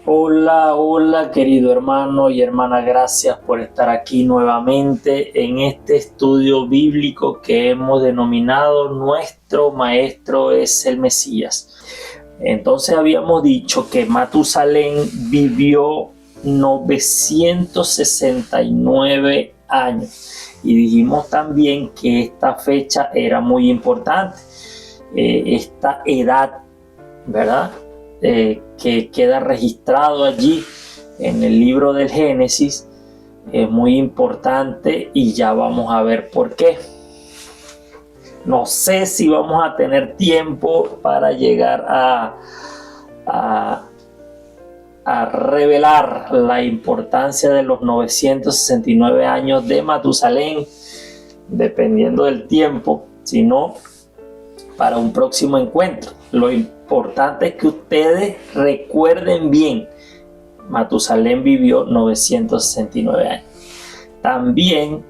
Hola, hola querido hermano y hermana, gracias por estar aquí nuevamente en este estudio bíblico que hemos denominado Nuestro Maestro es el Mesías. Entonces habíamos dicho que Matusalén vivió 969 años y dijimos también que esta fecha era muy importante, esta edad, ¿verdad? Que queda registrado allí en el libro del Génesis es muy importante y ya vamos a ver por qué. No sé si vamos a tener tiempo para llegar a revelar la importancia de los 969 años de Matusalén, dependiendo del tiempo, sino para un próximo encuentro. Lo importante es que ustedes recuerden bien, Matusalén vivió 969 años. También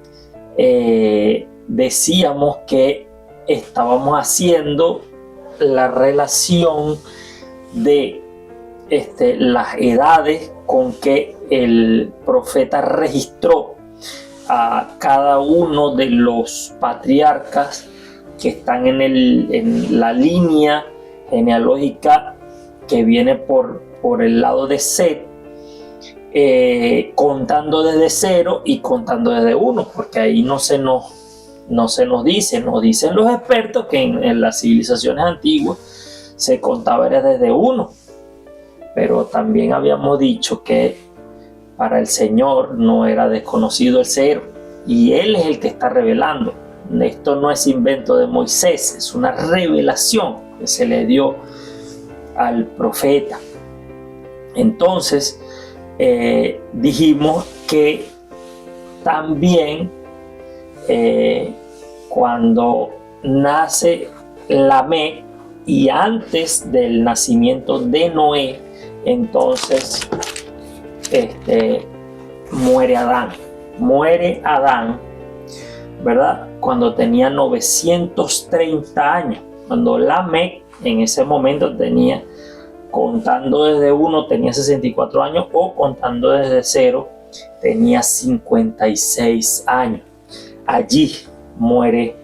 decíamos que estábamos haciendo la relación de las edades con que el profeta registró a cada uno de los patriarcas que están en la línea genealógica que viene por el lado de Set, contando desde 0 y contando desde 1, porque ahí no se nos dice, nos dicen los expertos que en las civilizaciones antiguas se contaba desde 1, pero también habíamos dicho que para el Señor no era desconocido el 0 y Él es el que está revelando. Esto no es invento de Moisés, es una revelación que se le dio al profeta. Entonces dijimos que también cuando nace Lamec y antes del nacimiento de Noé, entonces muere Adán, ¿verdad? Cuando tenía 930 años, cuando Lamec en ese momento tenía, contando desde 1, tenía 64 años, o contando desde 0, tenía 56 años. Allí muere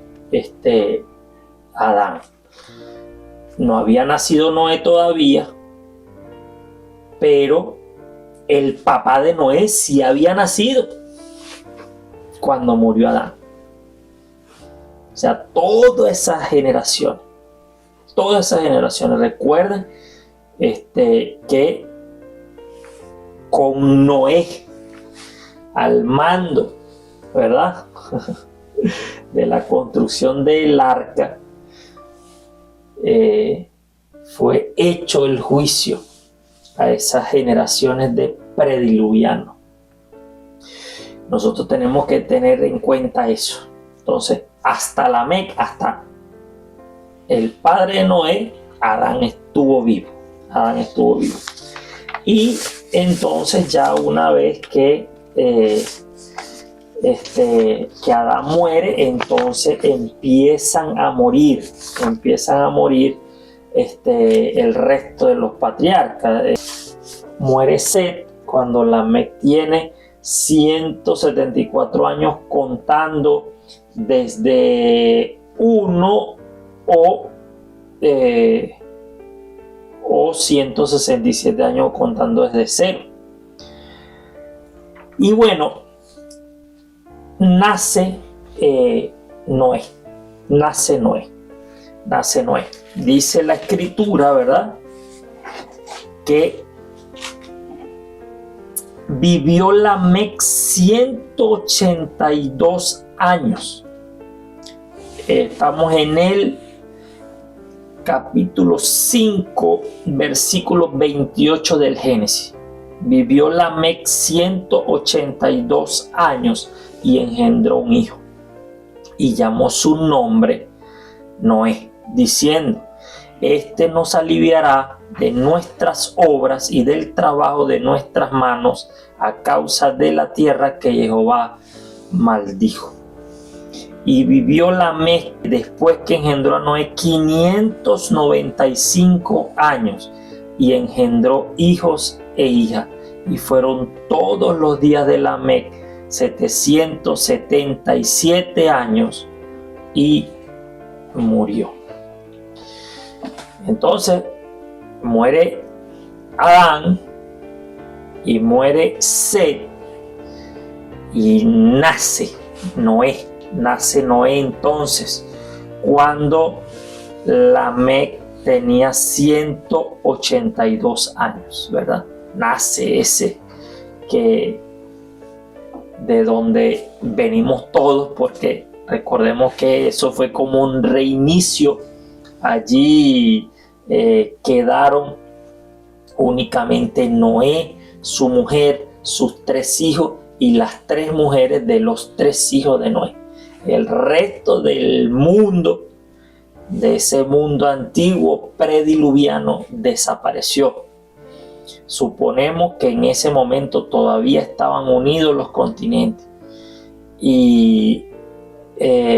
Adán. No había nacido Noé todavía, pero el papá de Noé sí había nacido cuando murió Adán. O sea, todas esas generaciones, recuerden que con Noé al mando, ¿verdad? de la construcción del arca, fue hecho el juicio a esas generaciones de prediluvianos. Nosotros tenemos que tener en cuenta eso. Entonces, hasta Lamec, hasta el padre de Noé, Adán estuvo vivo. Y entonces ya una vez que Adán muere, entonces empiezan a morir el resto de los patriarcas. Muere Set cuando Lamec tiene 174 años contando desde 1 o 167 años contando desde 0. Y bueno, nace Noé. Dice la escritura, ¿verdad?, que vivió Lamec 182 años. Estamos en el capítulo 5, versículo 28 del Génesis. Vivió Lamec 182 años y engendró un hijo, y llamó su nombre Noé, diciendo: Este nos aliviará de nuestras obras y del trabajo de nuestras manos a causa de la tierra que Jehová maldijo. Y vivió Lamec después que engendró a Noé 595 años y engendró hijos e hijas. Y fueron todos los días de Lamec 777 años y murió. Entonces muere Adán y muere Set y nace Noé. Nace Noé entonces cuando Lamec tenía 182 años, ¿verdad? Nace ese que de donde venimos todos, porque recordemos que eso fue como un reinicio. Allí quedaron únicamente Noé, su mujer, sus 3 hijos y las 3 mujeres de los 3 hijos de Noé. El resto del mundo, de ese mundo antiguo prediluviano, desapareció. Suponemos que en ese momento todavía estaban unidos los continentes y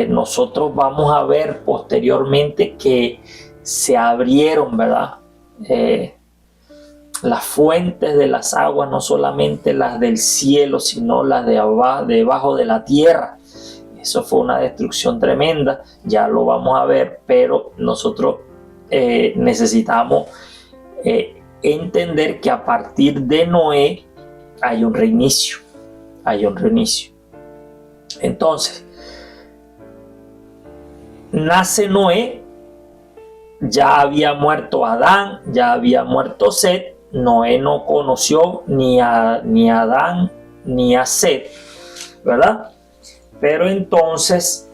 nosotros vamos a ver posteriormente que se abrieron, ¿verdad? Las fuentes de las aguas, no solamente las del cielo, sino las de debajo de la tierra. Eso fue una destrucción tremenda, ya lo vamos a ver, pero nosotros necesitamos entender que a partir de Noé hay un reinicio. Entonces, nace Noé, ya había muerto Adán, ya había muerto Set. Noé no conoció ni a Adán ni a Set, ¿verdad? Pero entonces,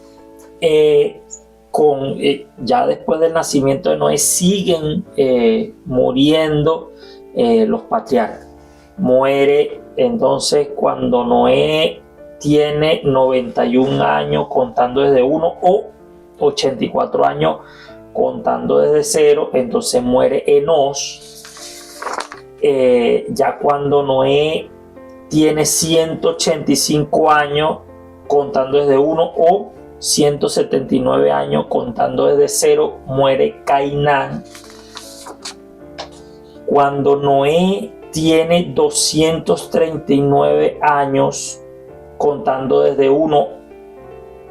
ya después del nacimiento de Noé, siguen muriendo los patriarcas. Muere entonces cuando Noé tiene 91 años contando desde 1 o 84 años contando desde 0. Entonces muere Enós. Ya cuando Noé tiene 185 años contando desde 1 o 179 años contando desde 0, muere Cainán. Cuando Noé tiene 239 años contando desde 1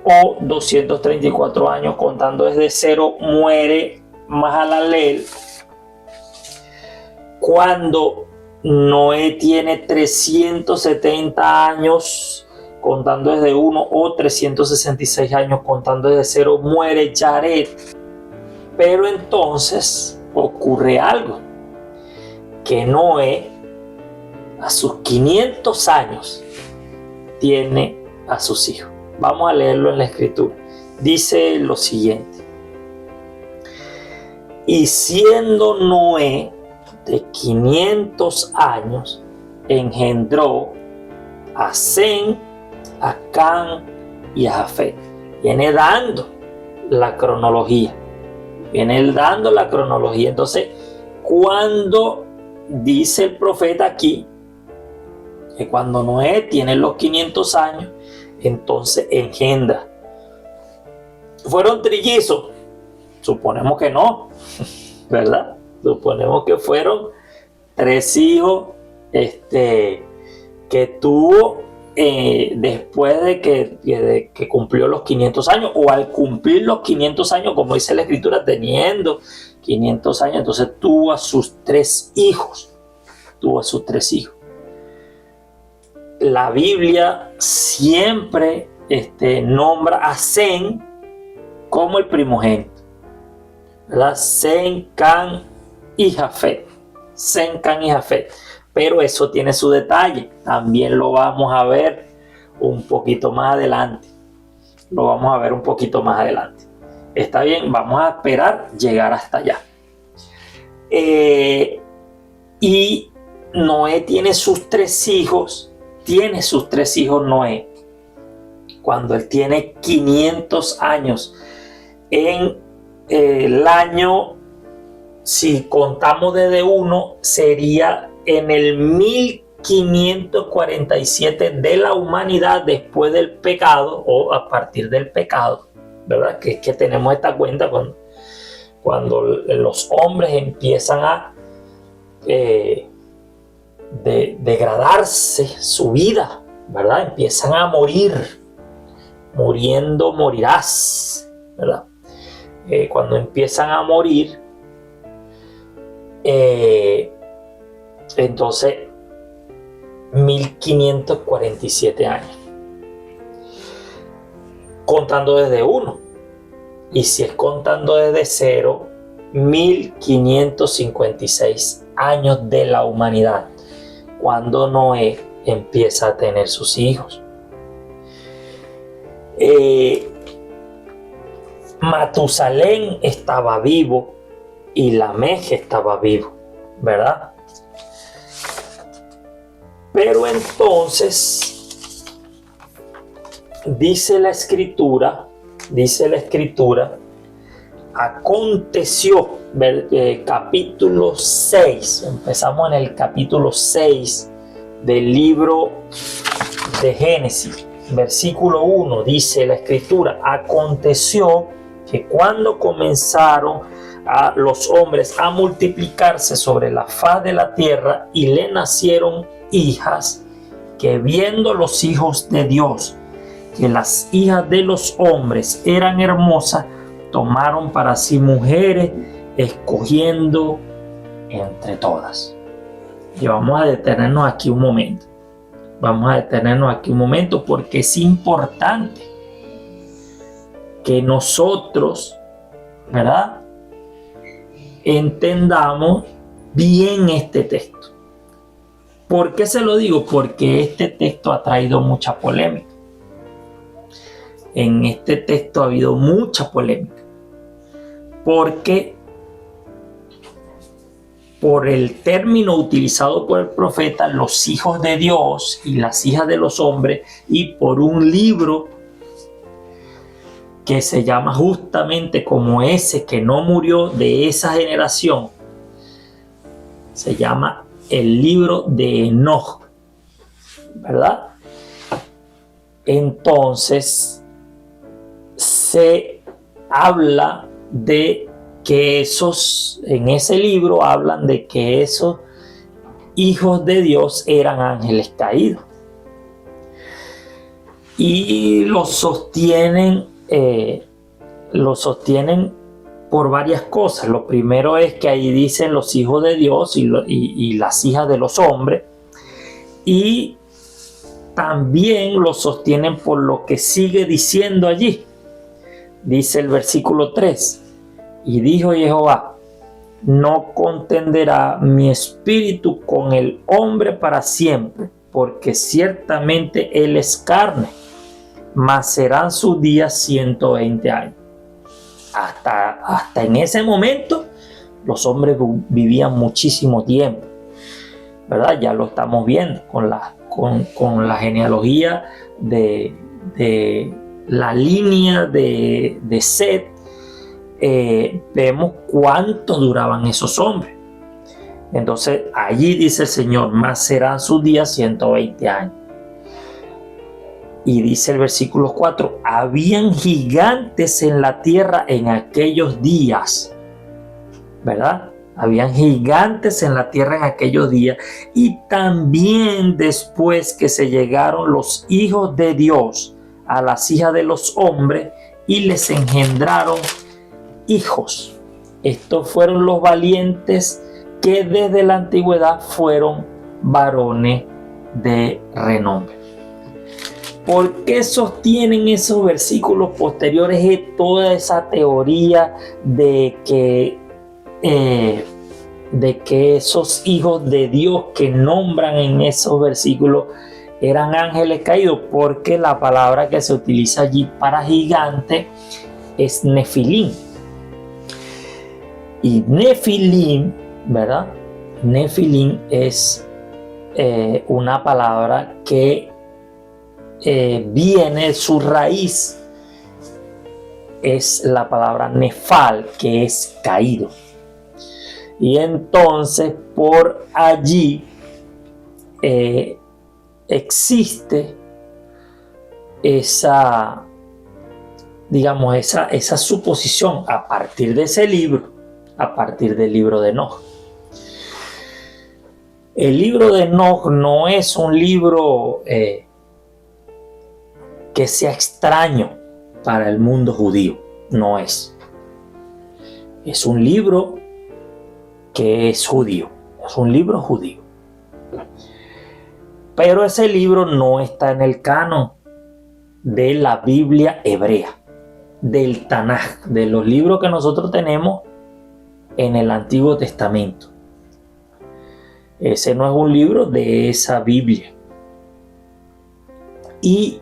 o 234 años contando desde 0, muere Mahalalel. Cuando Noé tiene 370 años contando desde 1 o 366 años contando desde 0, muere Jared. Pero entonces ocurre algo, que Noé a sus 500 años tiene a sus hijos. Vamos a leerlo en la escritura. Dice lo siguiente: y siendo Noé de 500 años, engendró a Sem, a Cam y a Jafet. Viene dando la cronología. Entonces, cuando dice el profeta aquí que cuando Noé tiene los 500 años, entonces engendra. ¿Fueron trillizos? Suponemos que no, ¿verdad? Suponemos que fueron 3 hijos que tuvo después de que cumplió los 500 años, o al cumplir los 500 años, como dice la escritura, teniendo 500 años, entonces tuvo a sus 3 hijos. La Biblia siempre nombra a Sem como el primogénito, ¿verdad? Sem, Cam y Jafet. Pero eso tiene su detalle. También lo vamos a ver un poquito más adelante. Está bien, vamos a esperar llegar hasta allá. Y Noé tiene sus 3 hijos. Noé, cuando él tiene 500 años. En el año, si contamos desde 1, sería en el 1547 de la humanidad después del pecado o a partir del pecado, ¿verdad? Que es que tenemos esta cuenta cuando los hombres empiezan a degradarse su vida, ¿verdad? Empiezan a morir, muriendo morirás, ¿verdad? Cuando empiezan a morir, entonces 1547 años, contando desde 1, y si es contando desde 0, 1556 años de la humanidad, cuando Noé empieza a tener sus hijos. Matusalén estaba vivo y Lamej estaba vivo, ¿verdad? Pero entonces dice la escritura, aconteció, capítulo 6, empezamos en el capítulo 6 del libro de Génesis, versículo 1, dice la escritura, aconteció que cuando comenzaron a los hombres a multiplicarse sobre la faz de la tierra y le nacieron hijas, que viendo los hijos de Dios que las hijas de los hombres eran hermosas, tomaron para sí mujeres, escogiendo entre todas. Y vamos a detenernos aquí un momento. Porque es importante que nosotros, ¿verdad?, entendamos bien este texto. ¿Por qué se lo digo? Porque este texto ha traído mucha polémica. En este texto ha habido mucha polémica. Porque por el término utilizado por el profeta, los hijos de Dios y las hijas de los hombres, y por un libro que se llama justamente como ese que no murió de esa generación, se llama el libro de Enoch, ¿verdad? Entonces se habla de que en ese libro hablan de que esos hijos de Dios eran ángeles caídos. Y lo sostienen por varias cosas. Lo primero es que ahí dicen los hijos de Dios y las hijas de los hombres. Y también lo sostienen por lo que sigue diciendo allí. Dice el versículo 3. Y dijo Jehová: no contenderá mi espíritu con el hombre para siempre, porque ciertamente él es carne, mas serán sus días 120 años. Hasta en ese momento los hombres vivían muchísimo tiempo, ¿verdad? Ya lo estamos viendo con la genealogía de la línea de Set. Vemos cuánto duraban esos hombres. Entonces allí dice el Señor: más serán sus días 120 años. Y dice el versículo 4: habían gigantes en la tierra en aquellos días, ¿verdad? Habían gigantes en la tierra en aquellos días, y también después que se llegaron los hijos de Dios a las hijas de los hombres y les engendraron hijos. Estos fueron los valientes que desde la antigüedad fueron varones de renombre. ¿Por qué sostienen esos versículos posteriores toda esa teoría de que esos hijos de Dios que nombran en esos versículos eran ángeles caídos? Porque la palabra que se utiliza allí para gigante es Nefilim. Y Nefilim, ¿verdad? Nefilim es una palabra que viene, su raíz es la palabra nefal, que es caído. Y entonces por allí existe esa, digamos, esa suposición a partir de ese libro, a partir del libro de Enoch. El libro de Enoch no es un libro que sea extraño para el mundo judío, no es. Es un libro que es judío, es un libro judío. Pero ese libro no está en el canon de la Biblia hebrea, del Tanaj, de los libros que nosotros tenemos en el Antiguo Testamento. Ese no es un libro de esa Biblia. Y,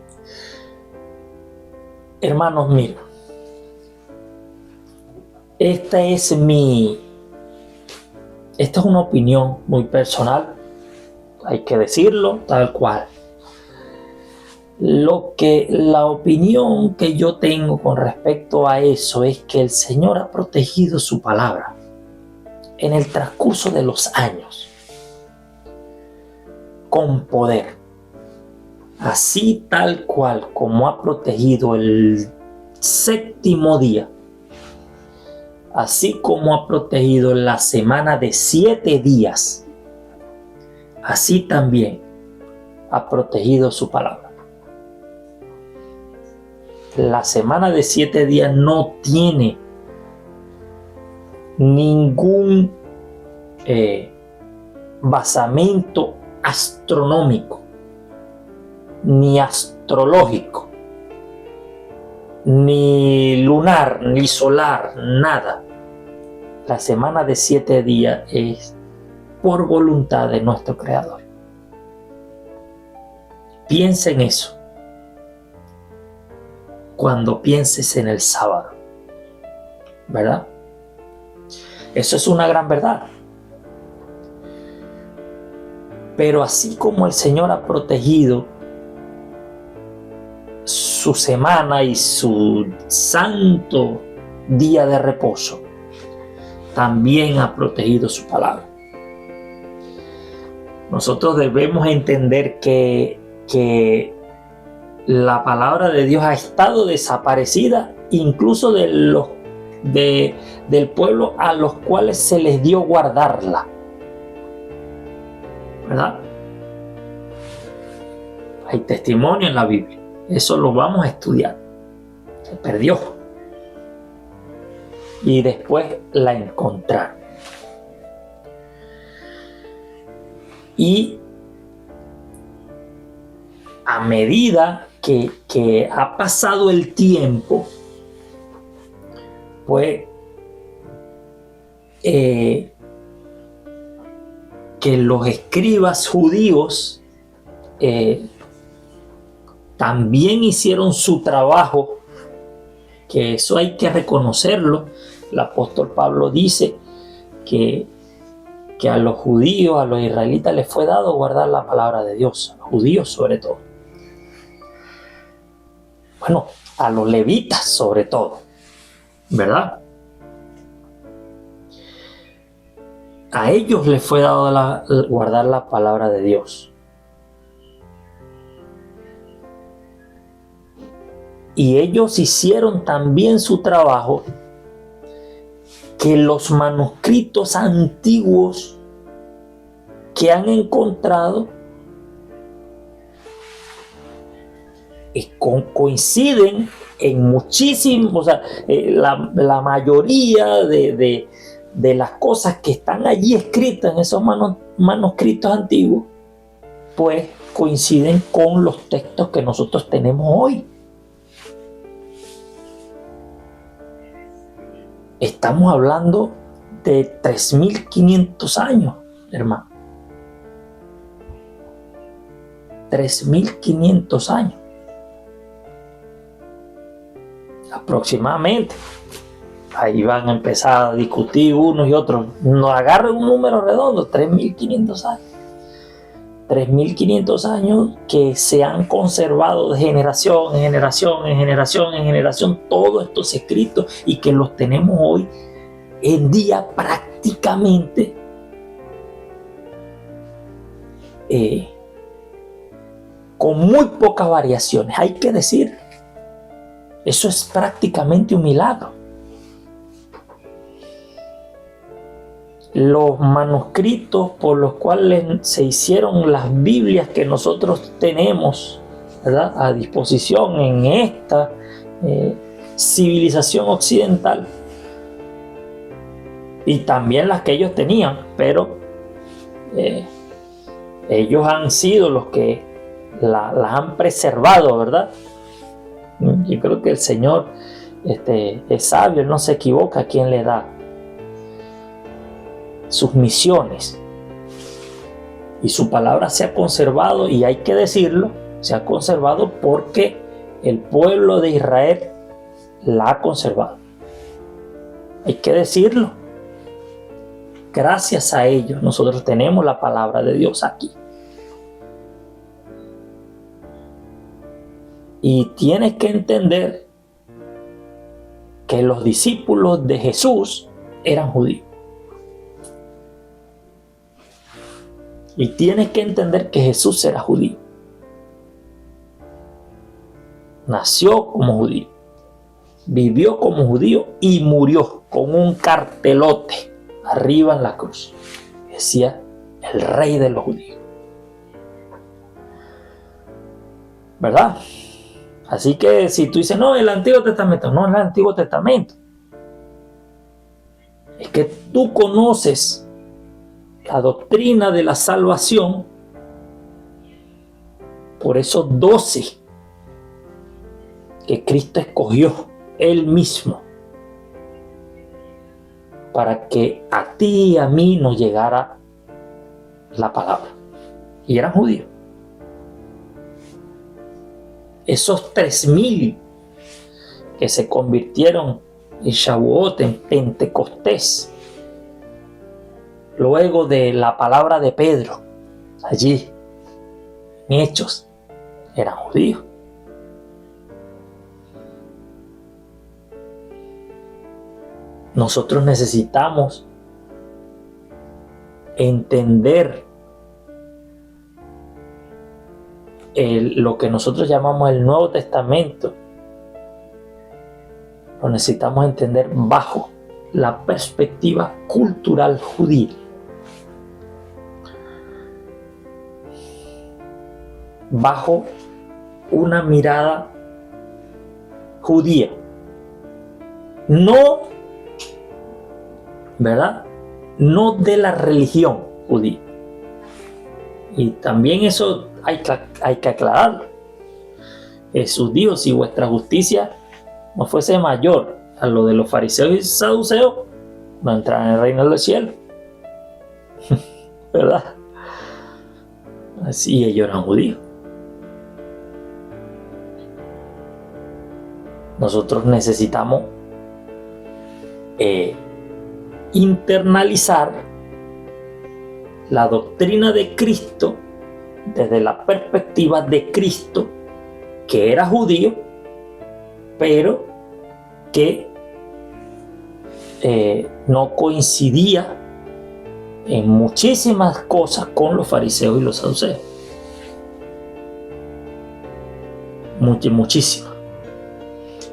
hermanos, miren, esta es una opinión muy personal, hay que decirlo tal cual. La opinión que yo tengo con respecto a eso es que el Señor ha protegido su palabra en el transcurso de los años con poder, así tal cual como ha protegido el séptimo día, así como ha protegido la semana de 7 días, así también ha protegido su palabra. La semana de 7 días no tiene ningún basamento astronómico, ni astrológico, ni lunar, ni solar, nada. La semana de 7 días es por voluntad de nuestro Creador. Piensa en eso cuando pienses en el sábado, ¿verdad? Eso es una gran verdad. Pero así como el Señor ha protegido su semana y su santo día de reposo, también ha protegido su palabra. Nosotros debemos entender que la palabra de Dios ha estado desaparecida incluso del pueblo a los cuales se les dio guardarla, ¿verdad? Hay testimonio en la Biblia, eso lo vamos a estudiar. Se perdió y después la encontraron. Y a medida que ha pasado el tiempo, pues que los escribas judíos también hicieron su trabajo, que eso hay que reconocerlo. El apóstol Pablo dice que a los judíos, a los israelitas les fue dado guardar la palabra de Dios, a los judíos sobre todo. Bueno, a los levitas sobre todo, ¿verdad? A ellos les fue dado guardar la palabra de Dios. Y ellos hicieron también su trabajo, que los manuscritos antiguos que han encontrado coinciden en muchísimos, o sea, la mayoría de las cosas que están allí escritas en esos manuscritos antiguos, pues coinciden con los textos que nosotros tenemos hoy. Estamos hablando de 3.500 años, hermano. 3.500 años. Aproximadamente. Ahí van a empezar a discutir unos y otros. No agarren un número redondo, 3.500 años. 3.500 años que se han conservado de generación en generación, en generación, en generación, todos estos escritos, y que los tenemos hoy en día prácticamente con muy pocas variaciones, hay que decir. Eso es prácticamente un milagro. Los manuscritos por los cuales se hicieron las Biblias que nosotros tenemos, ¿verdad?, a disposición en esta civilización occidental, y también las que ellos tenían, pero ellos han sido los que las han preservado, ¿verdad? Yo creo que el Señor es sabio, Él no se equivoca a quien le da sus misiones, y su palabra se ha conservado, y hay que decirlo, se ha conservado porque el pueblo de Israel la ha conservado. Hay que decirlo. Gracias a ellos nosotros tenemos la palabra de Dios aquí. Y tienes que entender que los discípulos de Jesús eran judíos. Y tienes que entender que Jesús era judío. Nació como judío, vivió como judío y murió con un cartelote arriba en la cruz. Decía: el rey de los judíos. ¿Verdad? Así que si tú dices, no, el Antiguo Testamento, no es el Antiguo Testamento. Es que tú conoces la doctrina de la salvación por esos 12 que Cristo escogió Él mismo para que a ti y a mí nos llegara la palabra. Y eran judíos. Esos 3,000 que se convirtieron en Shavuot, en Pentecostés, luego de la palabra de Pedro, allí, en Hechos, eran judíos. Nosotros necesitamos entender lo que nosotros llamamos el Nuevo Testamento. Lo necesitamos entender bajo la perspectiva cultural judía. Bajo una mirada judía. No, ¿verdad? No de la religión judía. Y también eso hay que aclararlo. Jesús dijo: si vuestra justicia no fuese mayor a lo de los fariseos y saduceos, no entrarán en el reino de los cielos. ¿Verdad? Así ellos eran judíos. Nosotros necesitamos internalizar la doctrina de Cristo desde la perspectiva de Cristo, que era judío, pero que no coincidía en muchísimas cosas con los fariseos y los saduceos. Muchísimas.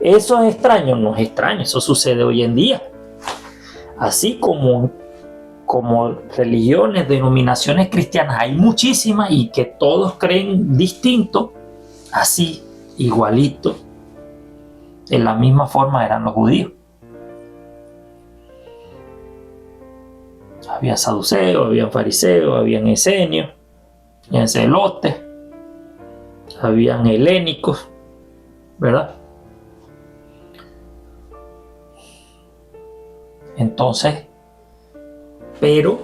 ¿Eso es extraño? No es extraño, eso sucede hoy en día. Así como religiones, denominaciones cristianas, hay muchísimas y que todos creen distinto, así, igualito, de la misma forma eran los judíos. Había saduceos, había fariseos, habían esenios, habían celotes, habían helénicos, ¿verdad? Entonces, pero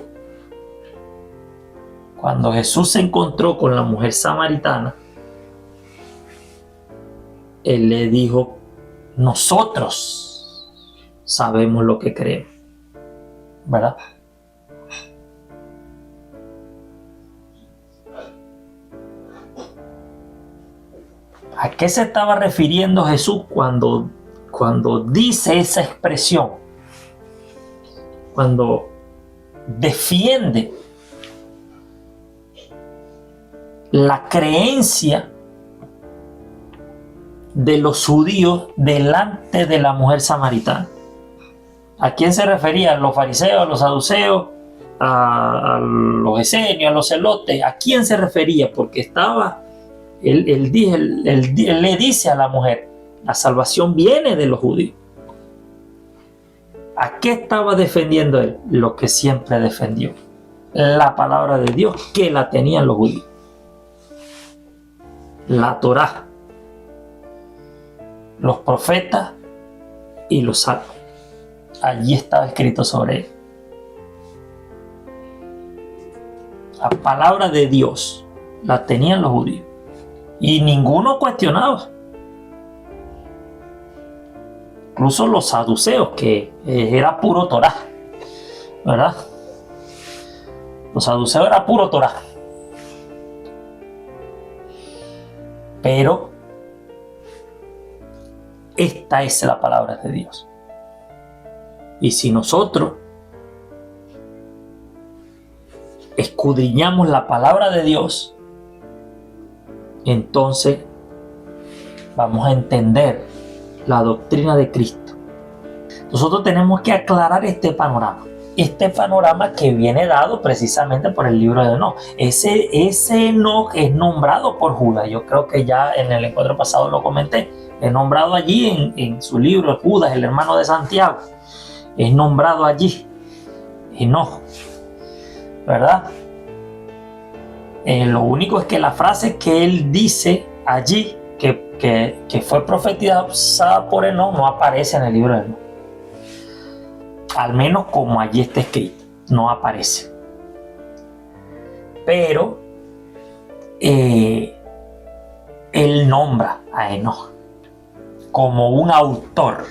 cuando Jesús se encontró con la mujer samaritana, Él le dijo: nosotros sabemos lo que creemos, ¿verdad? ¿A qué se estaba refiriendo Jesús cuando dice esa expresión? Cuando defiende la creencia de los judíos delante de la mujer samaritana. ¿A quién se refería? ¿A los fariseos, a los saduceos, a los esenios, a los celotes? ¿A quién se refería? Porque estaba, él le dice a la mujer, la salvación viene de los judíos. ¿A qué estaba defendiendo él? Lo que siempre defendió, la palabra de Dios, que la tenían los judíos. La Torá, los profetas y los salmos. Allí estaba escrito sobre él. La palabra de Dios la tenían los judíos y ninguno cuestionaba. Incluso los saduceos, que era puro Torá, ¿verdad? Los saduceos era puro Torá. Pero esta es la palabra de Dios. Y si nosotros escudriñamos la palabra de Dios, entonces vamos a entender la doctrina de Cristo. Nosotros tenemos que aclarar este panorama que viene dado precisamente por el libro de Enoc. Ese Enoc es nombrado por Judas. Yo creo que ya en el encuentro pasado lo comenté. Es nombrado allí en su libro, Judas, el hermano de Santiago. Es nombrado allí Enoc, ¿verdad? Lo único es que la frase que él dice allí, que fue profetizada por Enoc, no aparece en el libro de Enoc. Al menos como allí está escrito, no aparece. Pero él nombra a Enoc como un autor.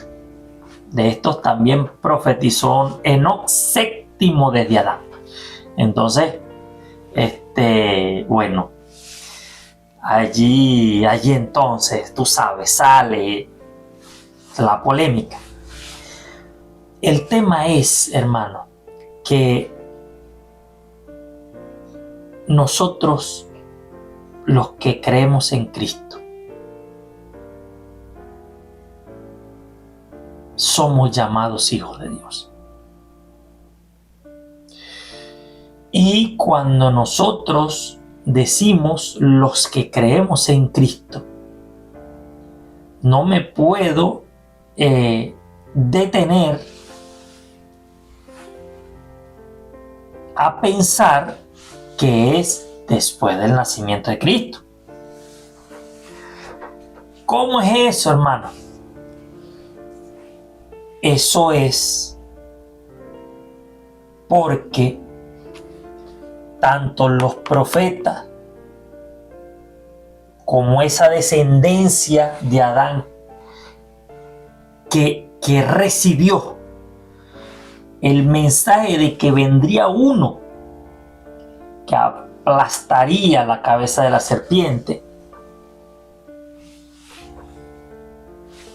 De estos también profetizó Enoc séptimo desde Adán. Entonces, bueno, allí entonces, tú sabes, sale la polémica. El tema es, hermano, que nosotros, los que creemos en Cristo, somos llamados hijos de Dios. Y cuando nosotros decimos los que creemos en Cristo, no me puedo detener a pensar que es después del nacimiento de Cristo. ¿Cómo es eso, hermano? Eso es porque tanto los profetas como esa descendencia de Adán que recibió el mensaje de que vendría uno que aplastaría la cabeza de la serpiente,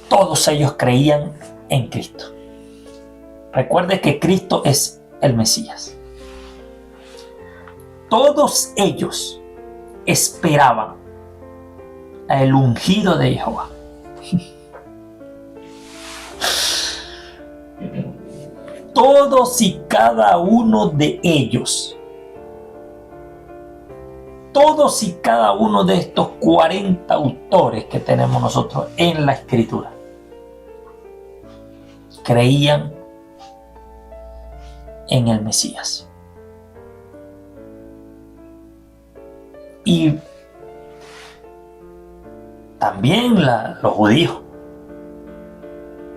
todos ellos creían en Cristo. Recuerde que Cristo es el Mesías. Todos ellos esperaban al ungido de Jehová. Todos y cada uno de ellos, todos y cada uno de estos 40 autores que tenemos nosotros en la Escritura, creían en el Mesías. Y también los judíos.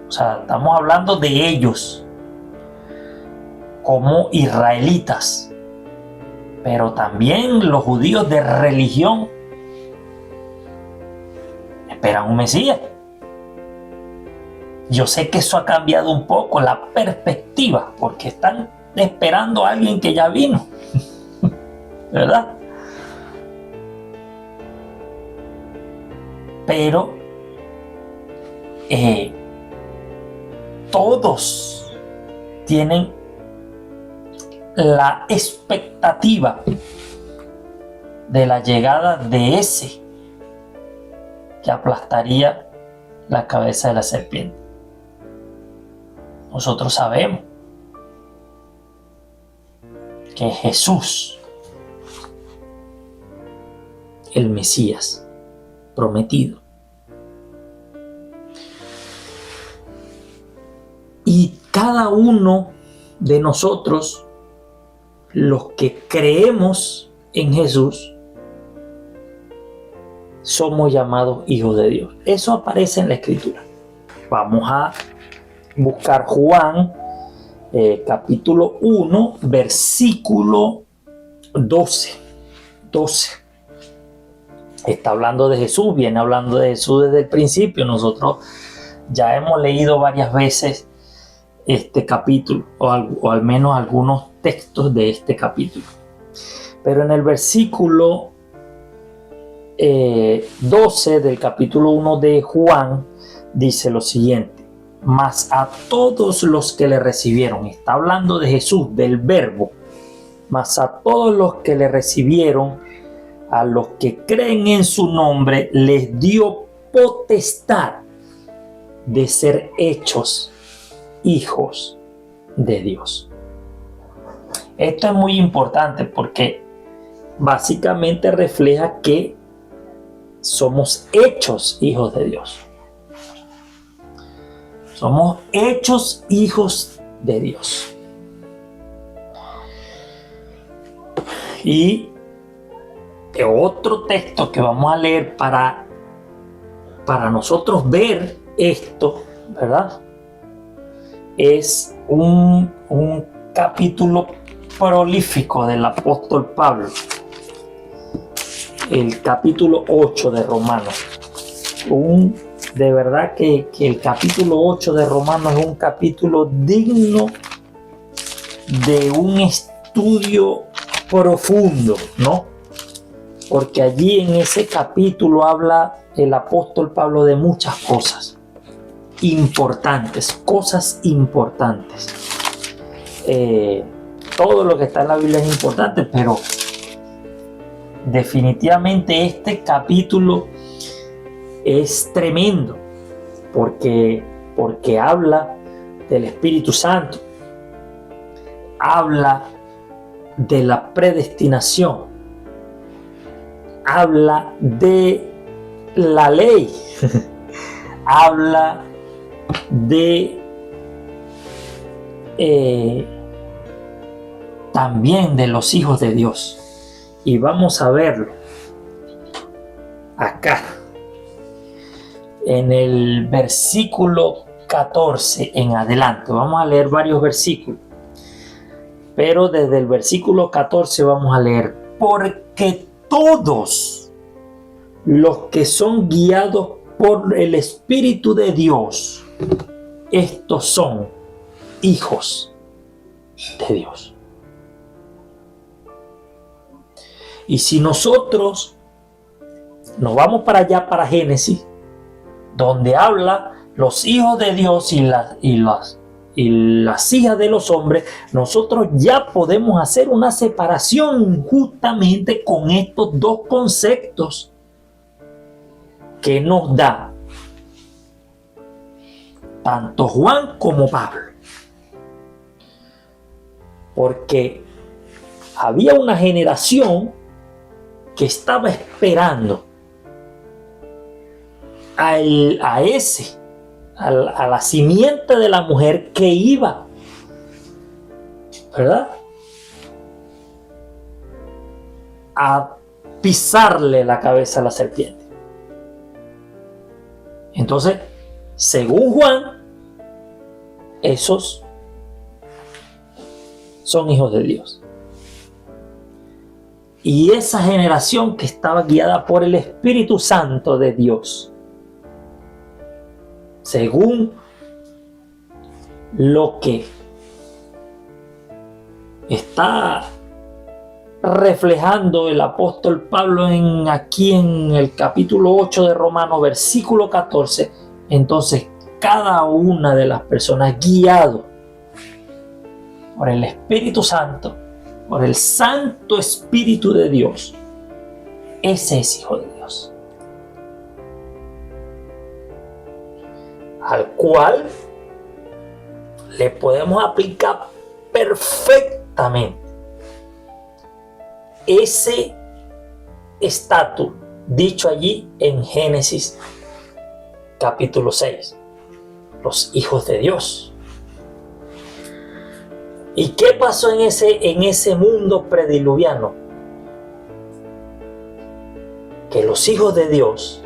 O sea, estamos hablando de ellos como israelitas, pero también los judíos de religión esperan un Mesías. Yo sé que eso ha cambiado un poco la perspectiva, porque están esperando a alguien que ya vino, ¿verdad? Pero todos tienen la expectativa de la llegada de ese que aplastaría la cabeza de la serpiente. Nosotros sabemos que Jesús, el Mesías prometido, y cada uno de nosotros, los que creemos en Jesús, somos llamados hijos de Dios. Eso aparece en la Escritura. Vamos a buscar Juan, capítulo 1, versículo 12. Está hablando de Jesús, viene hablando de Jesús desde el principio. Nosotros ya hemos leído varias veces este capítulo, o al menos algunos textos de este capítulo. Pero en el versículo 12 del capítulo 1 de Juan dice lo siguiente: mas a todos los que le recibieron, está hablando de Jesús, del Verbo, mas a todos los que le recibieron, a los que creen en su nombre, les dio potestad de ser hechos hijos de Dios. Esto es muy importante porque básicamente refleja que somos hechos hijos de Dios. Somos hechos hijos de Dios. Y otro texto que vamos a leer para nosotros ver esto, ¿verdad? Es un capítulo prolífico del apóstol Pablo, el capítulo 8 de Romanos. De verdad que el capítulo 8 de Romanos es un capítulo digno de un estudio profundo, ¿no? Porque allí en ese capítulo habla el apóstol Pablo de muchas cosas importantes, todo lo que está en la Biblia es importante, pero definitivamente este capítulo es tremendo porque habla del Espíritu Santo, habla de la predestinación, habla de la ley, habla de también de los hijos de Dios. Y vamos a verlo acá en el versículo 14 en adelante. Vamos a leer varios versículos, pero desde el versículo 14 vamos a leer: porque todos los que son guiados por el Espíritu de Dios, estos son hijos de Dios. Y si nosotros nos vamos para allá, para Génesis, donde habla los hijos de Dios y las hijas de los hombres, nosotros ya podemos hacer una separación justamente con estos dos conceptos que nos da tanto Juan como Pablo. Porque había una generación que estaba esperando a la simiente de la mujer que iba, ¿verdad?, a pisarle la cabeza a la serpiente. Entonces, según Juan, esos son hijos de Dios. Y esa generación que estaba guiada por el Espíritu Santo de Dios, según lo que está reflejando el apóstol Pablo aquí en el capítulo 8 de Romanos, versículo 14, entonces cada una de las personas guiado por el Espíritu Santo, por el Santo Espíritu de Dios, ese es hijo de Dios. Al cual le podemos aplicar perfectamente ese estatus dicho allí en Génesis capítulo 6, los hijos de Dios. ¿Y qué pasó en ese mundo prediluviano? Que los hijos de Dios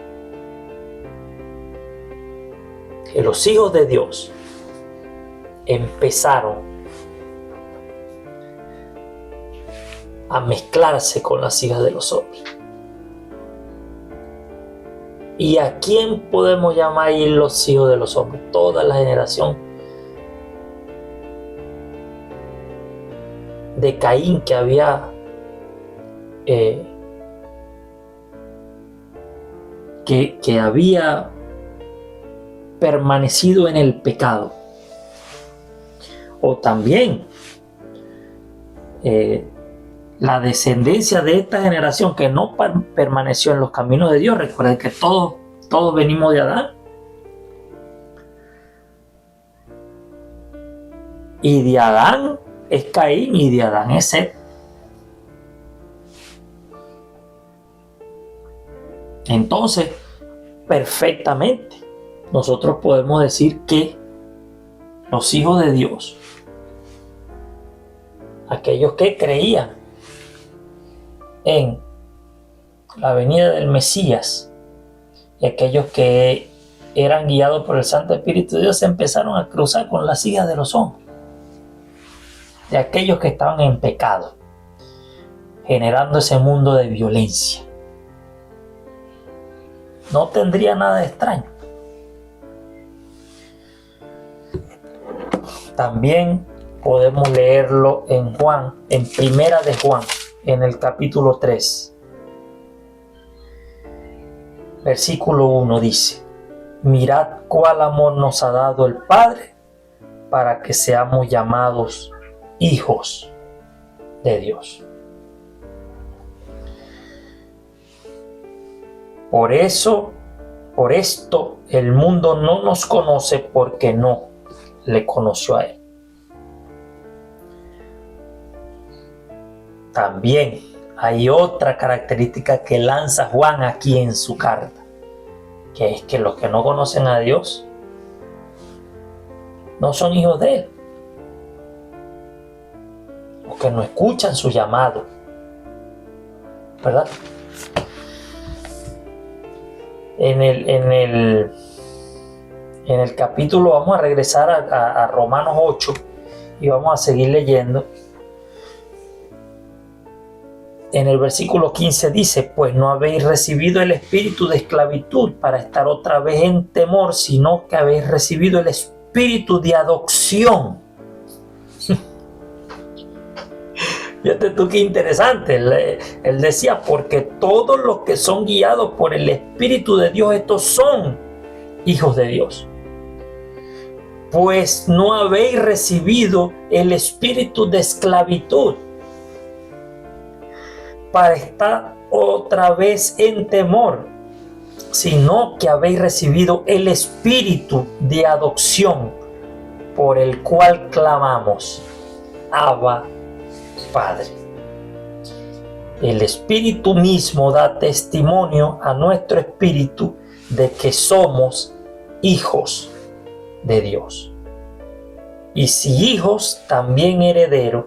empezaron a mezclarse con las hijas de los hombres. ¿Y a quién podemos llamar ahí los hijos de los hombres? Toda la generación de Caín que había que había permanecido en el pecado. O también la descendencia de esta generación que no permaneció en los caminos de Dios. Recuerden que todos venimos de Adán. Y de Adán es Caín y de Adán es Set. Entonces, perfectamente, nosotros podemos decir que los hijos de Dios, aquellos que creían en la venida del Mesías y aquellos que eran guiados por el Santo Espíritu de Dios, se empezaron a cruzar con las hijas de los hombres, de aquellos que estaban en pecado, generando ese mundo de violencia. No tendría nada de extraño. También podemos leerlo en Juan, en Primera de Juan, en el capítulo 3. Versículo 1 dice: mirad cuál amor nos ha dado el Padre para que seamos llamados hijos de Dios. Por esto el mundo no nos conoce porque no le conoció a Él. También hay otra característica que lanza Juan aquí en su carta, que es que los que no conocen a Dios no son hijos de Él, los que no escuchan su llamado, ¿verdad? En el capítulo, vamos a regresar a Romanos 8 y vamos a seguir leyendo. En el versículo 15 dice: pues no habéis recibido el espíritu de esclavitud para estar otra vez en temor, sino que habéis recibido el espíritu de adopción. Fíjate tú qué interesante. Él decía: porque todos los que son guiados por el Espíritu de Dios, estos son hijos de Dios. Pues no habéis recibido el espíritu de esclavitud para estar otra vez en temor, sino que habéis recibido el espíritu de adopción, por el cual clamamos: Abba, Padre. El Espíritu mismo da testimonio a nuestro espíritu de que somos hijos de Dios. Y si hijos, también herederos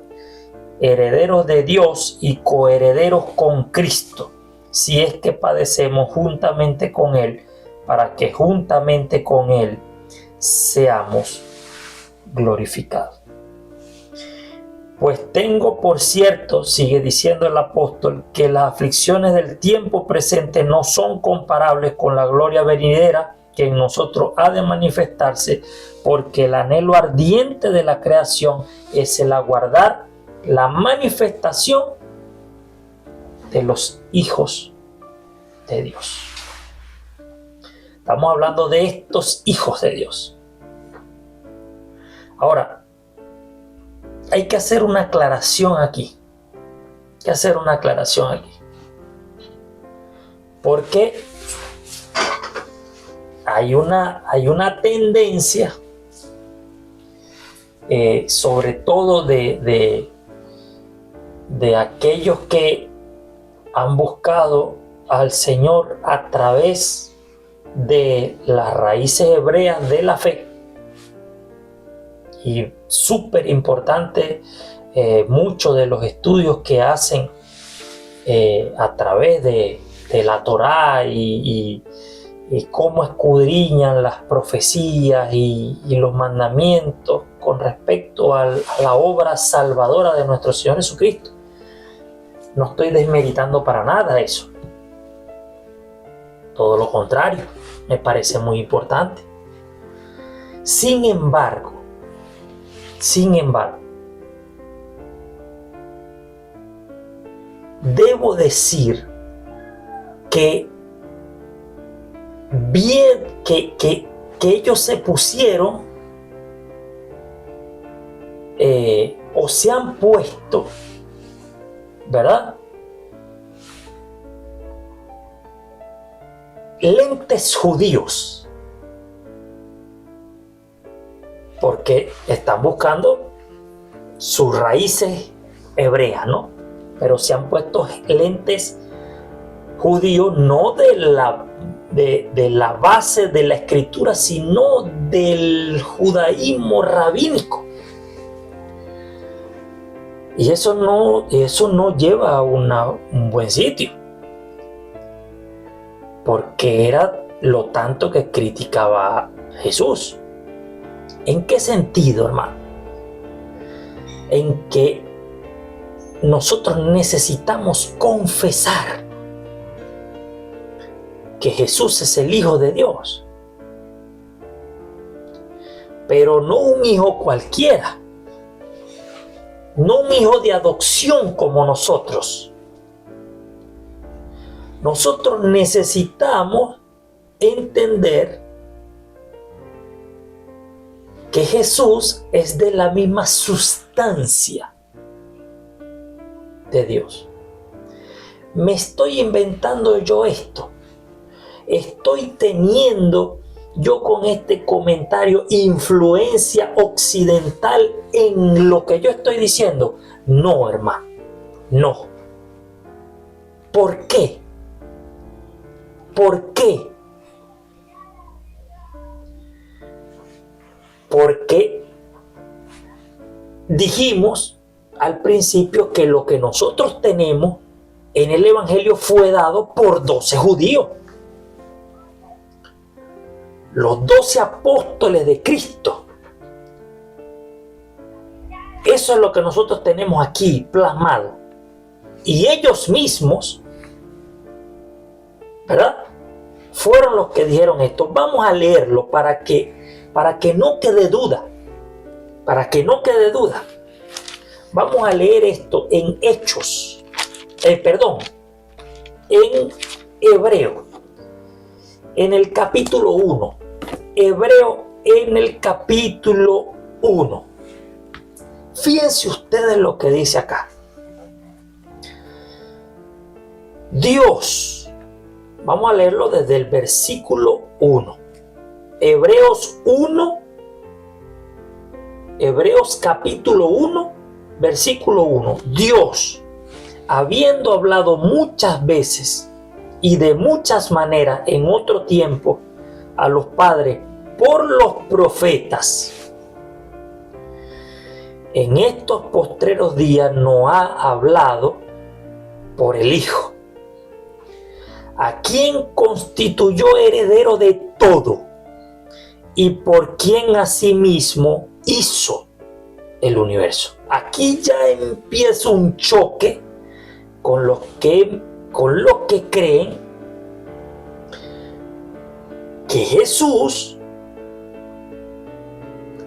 de Dios y coherederos con Cristo, si es que padecemos juntamente con Él, para que juntamente con Él seamos glorificados. Pues tengo por cierto, sigue diciendo el apóstol, que las aflicciones del tiempo presente no son comparables con la gloria venidera que en nosotros ha de manifestarse, porque el anhelo ardiente de la creación es el aguardar la manifestación de los hijos de Dios. Estamos hablando de estos hijos de Dios. Ahora, hay que hacer una aclaración aquí. Porque hay una tendencia, sobre todo de aquellos que han buscado al Señor a través de las raíces hebreas de la fe. Y súper importante, muchos de los estudios que hacen a través de la Torá y cómo escudriñan las profecías y los mandamientos con respecto a la obra salvadora de nuestro Señor Jesucristo. No estoy desmeritando para nada eso. Todo lo contrario, me parece muy importante. Sin embargo, debo decir que bien que ellos se pusieron o se han puesto, ¿verdad?, lentes judíos, porque están buscando sus raíces hebreas, ¿no? Pero se han puesto lentes judíos, no de la base de la escritura, sino del judaísmo rabínico. Y eso no lleva a un buen sitio, porque era lo tanto que criticaba a Jesús. ¿En qué sentido, hermano? En que nosotros necesitamos confesar que Jesús es el Hijo de Dios, pero no un hijo cualquiera, no un hijo de adopción como nosotros. Nosotros necesitamos entender que Jesús es de la misma sustancia de Dios. ¿Me estoy inventando yo esto? ¿Estoy teniendo yo con este comentario influencia occidental en lo que yo estoy diciendo? No, hermano, no. ¿Por qué? ¿Por qué? Porque dijimos al principio que lo que nosotros tenemos en el Evangelio fue dado por 12 judíos. Los 12 apóstoles de Cristo. Eso es lo que nosotros tenemos aquí plasmado. Y ellos mismos, ¿verdad?, fueron los que dijeron esto. Vamos a leerlo para que no quede duda. Para que no quede duda. Vamos a leer esto en Hechos. En Hebreo. En el capítulo 1. Hebreo en el capítulo 1. Fíjense ustedes lo que dice acá. Dios. Vamos a leerlo desde el versículo 1. Hebreos capítulo 1, versículo 1. Dios, habiendo hablado muchas veces y de muchas maneras en otro tiempo a los padres por los profetas, en estos postreros días nos ha hablado por el Hijo, a quien constituyó heredero de todo y por quien asimismo hizo el universo. Aquí ya empieza un choque con los que creen que Jesús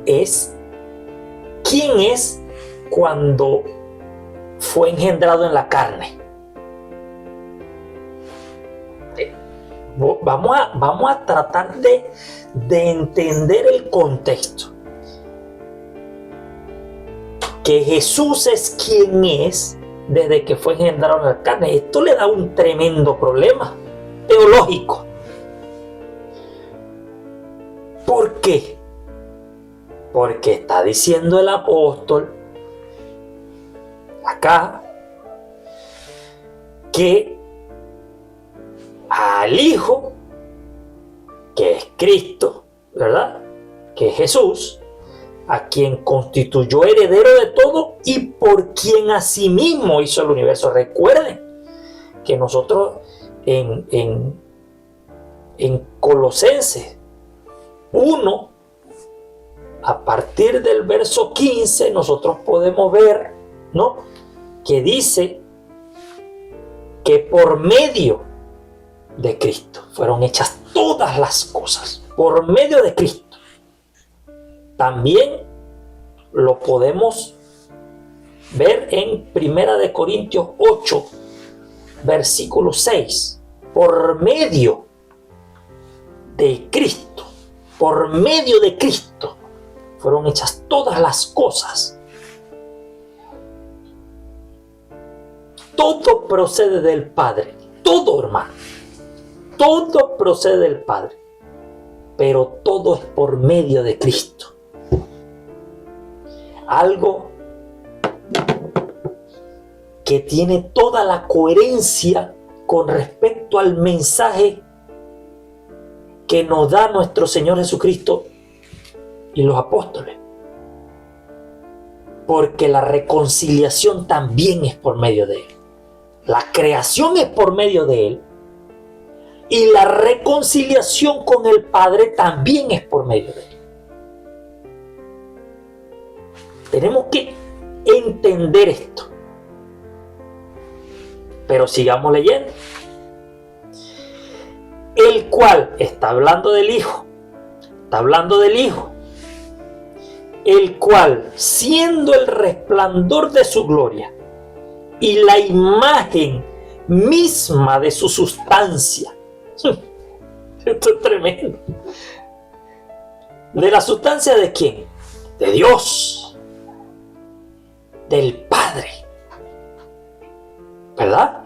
es quien es cuando fue engendrado en la carne. Vamos a tratar de entender el contexto. Que Jesús es quien es desde que fue engendrado en la carne. Esto le da un tremendo problema teológico. ¿Por qué? Porque está diciendo el apóstol acá que al Hijo, que es Cristo, ¿verdad?, que es Jesús, a quien constituyó heredero de todo y por quien asimismo hizo el universo. Recuerden que nosotros en Colosenses 1, a partir del verso 15, nosotros podemos ver, ¿no?, que dice que por medio de Cristo fueron hechas todas las cosas, por medio de Cristo. También lo podemos ver en 1 Corintios 8, versículo 6. Por medio de Cristo, por medio de Cristo, fueron hechas todas las cosas. Todo procede del Padre, todo, hermano. Todo procede del Padre, pero todo es por medio de Cristo. Algo que tiene toda la coherencia con respecto al mensaje que nos da nuestro Señor Jesucristo y los apóstoles. Porque la reconciliación también es por medio de Él. La creación es por medio de Él. Y la reconciliación con el Padre también es por medio de Él. Tenemos que entender esto. Pero sigamos leyendo. El cual está hablando del Hijo. Está hablando del Hijo. El cual, siendo el resplandor de su gloria y la imagen misma de su sustancia. Esto es tremendo. ¿De la sustancia de quién? De Dios. Del Padre. ¿Verdad?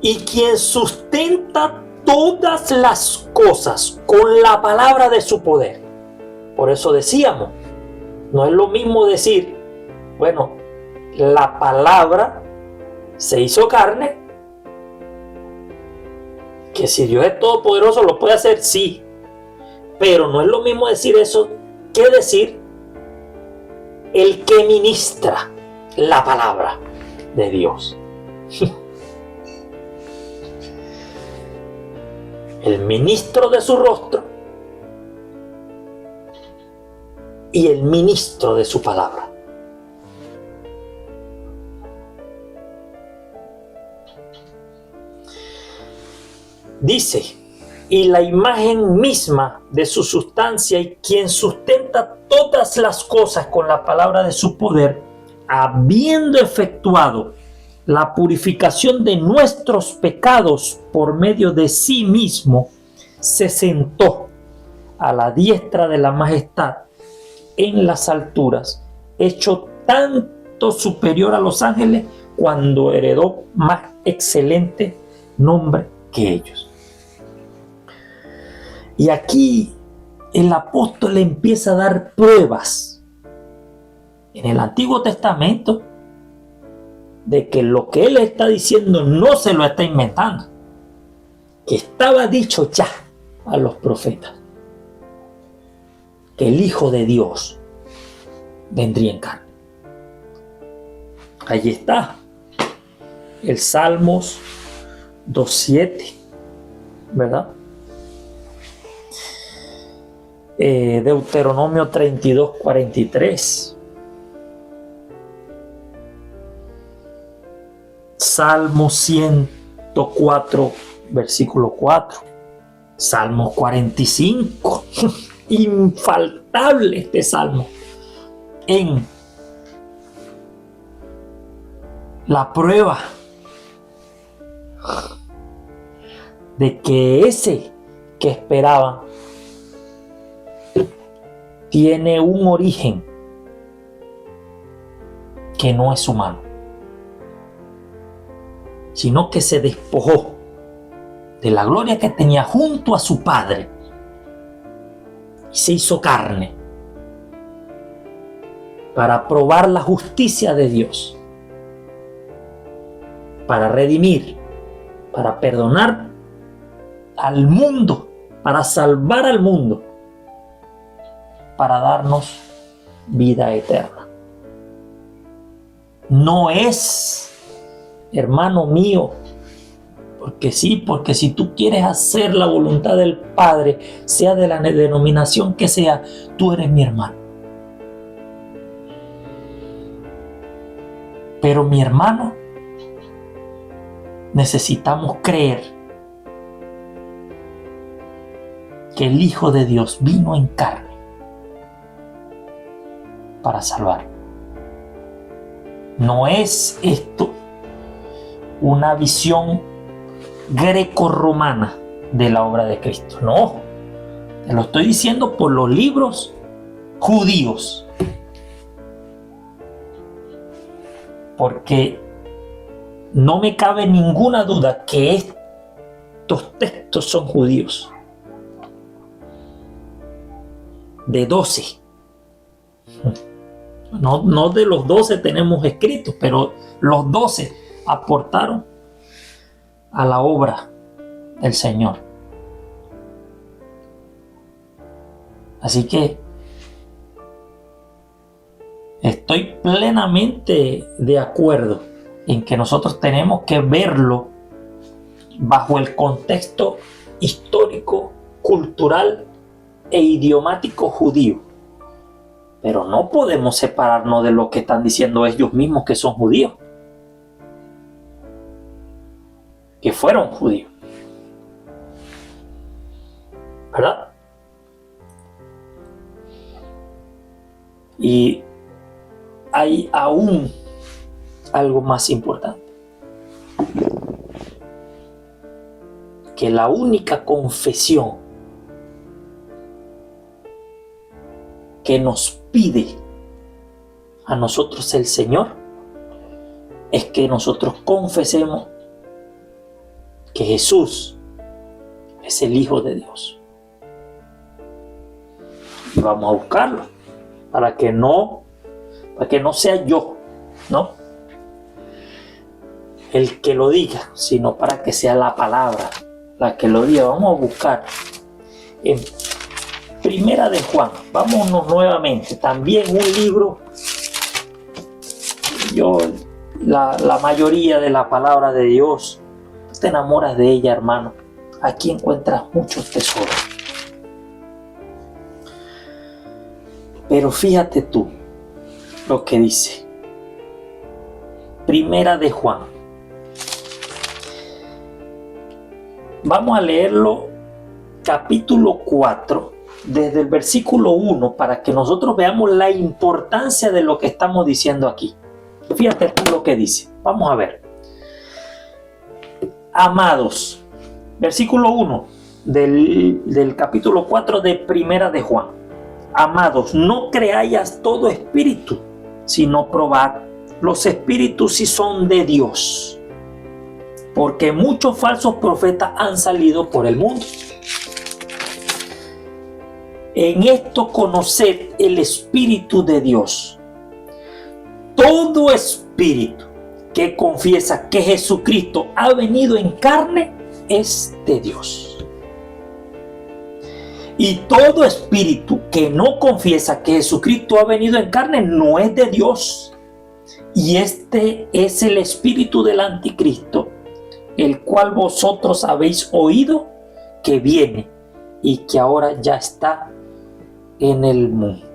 Y quien sustenta todas las cosas con la palabra de su poder. Por eso decíamos, no es lo mismo decir, bueno, la palabra se hizo carne, que si Dios es todopoderoso lo puede hacer, sí, pero no es lo mismo decir eso que decir el que ministra la palabra de Dios. El ministro de su rostro y el ministro de su palabra. Dice, y la imagen misma de su sustancia y quien sustenta todas las cosas con la palabra de su poder, habiendo efectuado la purificación de nuestros pecados por medio de sí mismo, se sentó a la diestra de la majestad en las alturas, hecho tanto superior a los ángeles cuando heredó más excelente nombre que ellos. Y aquí el apóstol empieza a dar pruebas en el Antiguo Testamento de que lo que él está diciendo no se lo está inventando, que estaba dicho ya a los profetas, que el Hijo de Dios vendría en carne. Allí está el Salmos 2:7, ¿verdad? Deuteronomio 32:43, Salmo 104, versículo 4, Salmo 45, infaltable este salmo en la prueba de que ese que esperaban tiene un origen que no es humano, sino que se despojó de la gloria que tenía junto a su Padre, y se hizo carne para probar la justicia de Dios, para redimir, para perdonar al mundo, para salvar al mundo, para darnos vida eterna. No es, hermano mío, porque sí, porque si tú quieres hacer la voluntad del Padre, sea de la denominación que sea, tú eres mi hermano. Pero mi hermano, necesitamos creer que el Hijo de Dios vino en carne para salvar. No es esto una visión greco-romana de la obra de Cristo. No, te lo estoy diciendo por los libros judíos. Porque no me cabe ninguna duda que estos textos son judíos. De 12. No de los 12 tenemos escritos, pero los 12 aportaron a la obra del Señor. Así que estoy plenamente de acuerdo en que nosotros tenemos que verlo bajo el contexto histórico, cultural e idiomático judío. Pero no podemos separarnos de lo que están diciendo ellos mismos que son judíos, que fueron judíos, ¿verdad? Y hay aún algo más importante, que la única confesión que nos pide a nosotros el Señor es que nosotros confesemos que Jesús es el Hijo de Dios. Y vamos a buscarlo para que no sea yo, ¿no?, el que lo diga, sino para que sea la palabra la que lo diga. Vamos a buscar en Primera de Juan. Vámonos nuevamente. También un libro. La mayoría de la palabra de Dios, te enamoras de ella, hermano. Aquí encuentras muchos tesoros. Pero fíjate tú lo que dice. Primera de Juan. Vamos a leerlo, capítulo 4, desde el versículo 1, para que nosotros veamos la importancia de lo que estamos diciendo aquí. Fíjate tú lo que dice. Vamos a ver. Amados, versículo 1 del capítulo 4 de Primera de Juan. Amados, no creáis todo espíritu, sino probad los espíritus si son de Dios, porque muchos falsos profetas han salido por el mundo. En esto conoced el Espíritu de Dios. Todo espíritu que confiesa que Jesucristo ha venido en carne es de Dios. Y todo espíritu que no confiesa que Jesucristo ha venido en carne no es de Dios. Y este es el espíritu del anticristo, el cual vosotros habéis oído que viene y que ahora ya está en el mundo.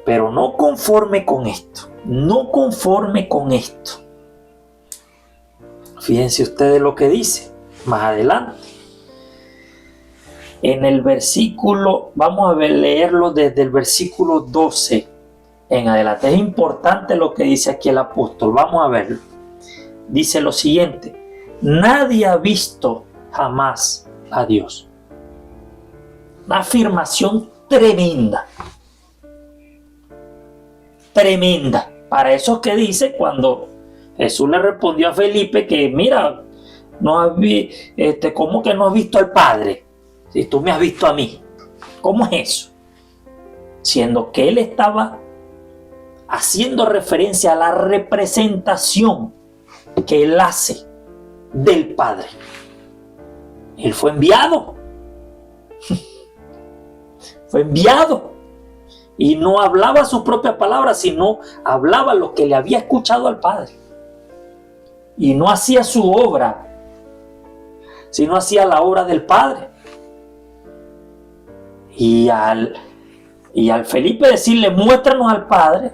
Pero no conforme con esto, fíjense ustedes lo que dice más adelante. En el versículo, vamos a leerlo desde el versículo 12 en adelante. Es importante lo que dice aquí el apóstol. Vamos a verlo. Dice lo siguiente: nadie ha visto jamás a Dios. Una afirmación tremenda. Para eso que dice cuando Jesús le respondió a Felipe que mira, ¿cómo que no has visto al Padre? Si tú me has visto a mí. ¿Cómo es eso? Siendo que él estaba haciendo referencia a la representación que él hace del Padre. Él fue enviado. Fue enviado. Y no hablaba sus propias palabras, sino hablaba lo que le había escuchado al Padre. Y no hacía su obra, sino hacía la obra del Padre. Y al Felipe decirle, muéstranos al Padre,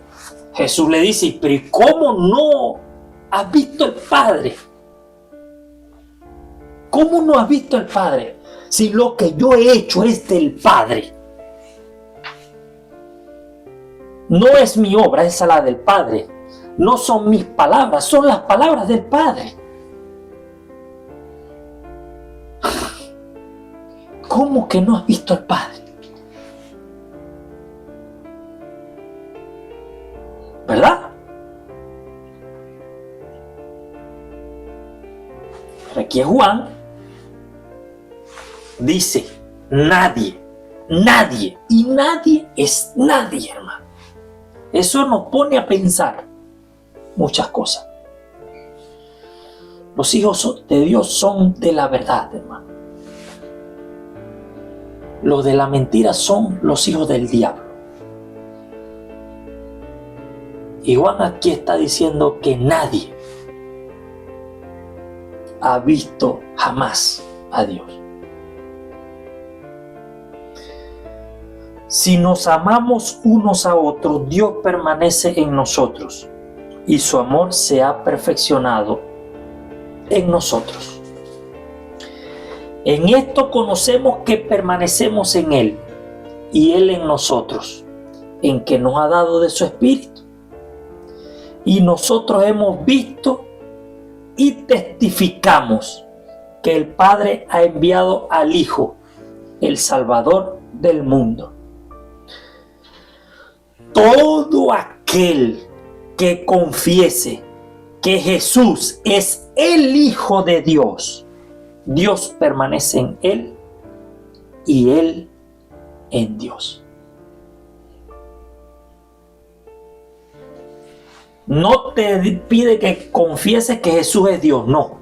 Jesús le dice, pero ¿y cómo no has visto el Padre? ¿Cómo no has visto el Padre? Si lo que yo he hecho es del Padre. No es mi obra, es la del Padre. No son mis palabras, son las palabras del Padre. ¿Cómo que no has visto al Padre? ¿Verdad? Pero aquí Juan dice, nadie, y nadie es nadie, hermano. Eso nos pone a pensar muchas cosas. Los hijos de Dios son de la verdad, hermano. Los de la mentira son los hijos del diablo. Y Juan aquí está diciendo que nadie ha visto jamás a Dios. Si nos amamos unos a otros, Dios permanece en nosotros y su amor se ha perfeccionado en nosotros. En esto conocemos que permanecemos en Él y Él en nosotros, en que nos ha dado de su Espíritu. Y nosotros hemos visto y testificamos que el Padre ha enviado al Hijo, el Salvador del mundo. Todo aquel que confiese que Jesús es el Hijo de Dios, Dios permanece en él y él en Dios. No te pide que confieses que Jesús es Dios, no.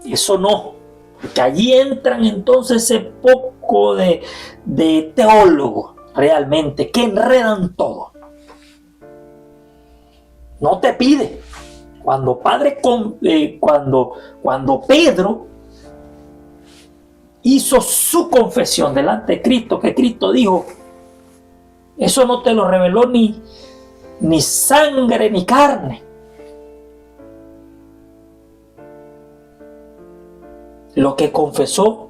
Eso no. Porque allí entran entonces ese poco de teólogos realmente que enredan todo. No te pide. Cuando Pedro hizo su confesión delante de Cristo, que Cristo dijo, eso no te lo reveló ni sangre ni carne. Lo que confesó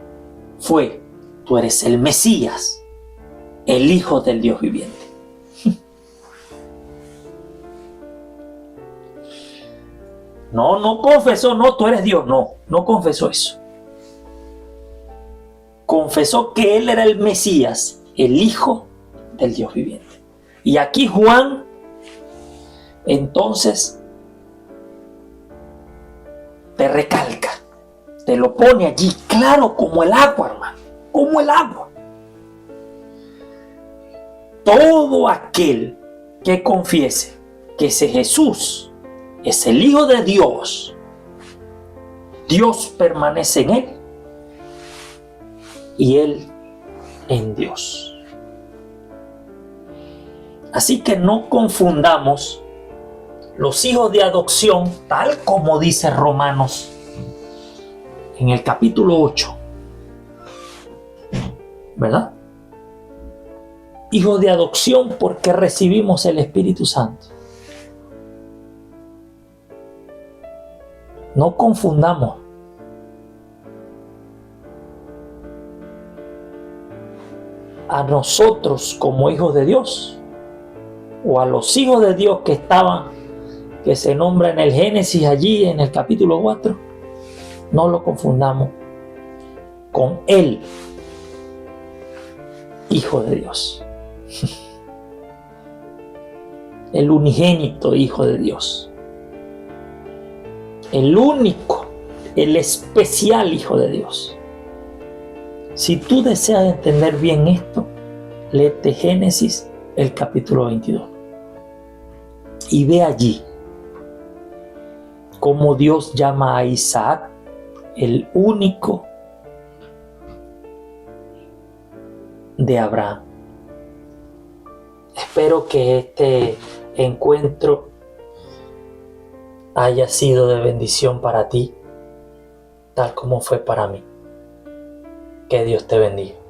fue, tú eres el Mesías, el Hijo del Dios viviente. No confesó, no, tú eres Dios, no confesó eso. Confesó que él era el Mesías, el Hijo del Dios viviente. Y aquí Juan, entonces, te recalca, te lo pone allí claro como el agua, hermano, como el agua. Todo aquel que confiese que ese Jesús es el Hijo de Dios, Dios permanece en él y él en Dios. Así que no confundamos los hijos de adopción, tal como dice Romanos en el capítulo 8, ¿verdad? Hijos de adopción porque recibimos el Espíritu Santo. No confundamos. A nosotros como hijos de Dios o a los hijos de Dios que se nombra en el Génesis allí en el capítulo 4, no lo confundamos con el Hijo de Dios, el unigénito Hijo de Dios, el único, el especial Hijo de Dios. Si tú deseas entender bien esto, léete Génesis, el capítulo 22. Y ve allí cómo Dios llama a Isaac el único de Abraham. Espero que este encuentro haya sido de bendición para ti, tal como fue para mí. Que Dios te bendiga.